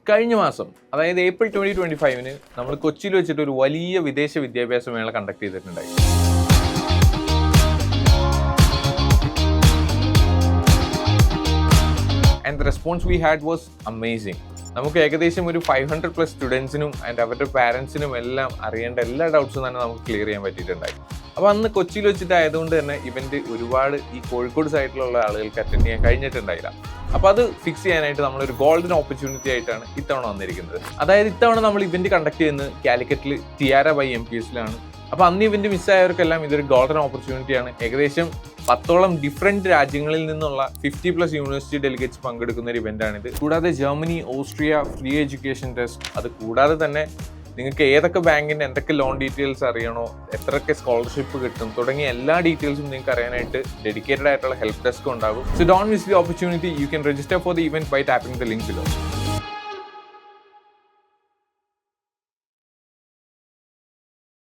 കഴിഞ്ഞ മാസം അതായത് ഏപ്രിൽ 2025 നമ്മൾ കൊച്ചിയിൽ വെച്ചിട്ട് ഒരു വലിയ വിദേശ വിദ്യാഭ്യാസ മേള കണ്ടക്ട് ചെയ്തിട്ടുണ്ടായി. And the response we had was amazing. നമുക്ക് ഏകദേശം ഒരു 500+ സ്റ്റുഡൻസിനും ആൻഡ് അവരുടെ പാരൻസിനും എല്ലാം അറിയേണ്ട എല്ലാ ഡൗട്ട്സും തന്നെ നമുക്ക് ക്ലിയർ ചെയ്യാൻ പറ്റിയിട്ടുണ്ടായി. അപ്പോൾ അന്ന് കൊച്ചിയിൽ വെച്ചിട്ടായതുകൊണ്ട് തന്നെ ഇവന്റ് ഒരുപാട് ഈ കോഴിക്കോട് സൈഡിലുള്ള ആളുകൾക്ക് അറ്റൻഡ് ചെയ്യാൻ കഴിഞ്ഞിട്ടുണ്ടായില്ല. അപ്പോൾ അത് ഫിക്സ് ചെയ്യാനായിട്ട് നമ്മളൊരു ഗോൾഡൻ ഓപ്പർച്യൂണിറ്റി ആയിട്ടാണ് ഇത്തവണ വന്നിരിക്കുന്നത്. അതായത് ഇത്തവണ നമ്മൾ ഇവന്റ് കണ്ടക്ട് ചെയ്യുന്നത് കാലിക്കറ്റിൽ ടിയാര ബൈ MPSലാണ്. അപ്പോൾ അന്ന് ഇവന്റ് മിസ്സായവർക്കെല്ലാം ഇതൊരു ഗോൾഡൻ ഓപ്പർച്യൂണിറ്റിയാണ്. ഏകദേശം 10ഓളം ഡിഫറെന്റ് രാജ്യങ്ങളിൽ നിന്നുള്ള 50+ യൂണിവേഴ്സിറ്റി ഡെലിഗേറ്റ്സ് പങ്കെടുക്കുന്ന ഒരു ഇവന്റാണിത്. കൂടാതെ Germany, Austria free education test, അത് കൂടാതെ തന്നെ നിങ്ങൾക്ക് ഏതൊക്കെ ബാങ്കിന്റെ എന്തൊക്കെ ലോൺ ഡീറ്റെയിൽസ് അറിയണോ, എത്രയൊക്കെ സ്കോളർഷിപ്പ് കിട്ടും തുടങ്ങിയ എല്ലാ ഡീറ്റെയിൽസും നിങ്ങൾക്ക് അറിയാനായിട്ട് ഡെഡിക്കേറ്റഡ് ആയിട്ടുള്ള ഹെൽപ്പ് ഡെസ്ക് ഉണ്ടാകും. So don't miss the opportunity. You can register for the event by tapping the link below.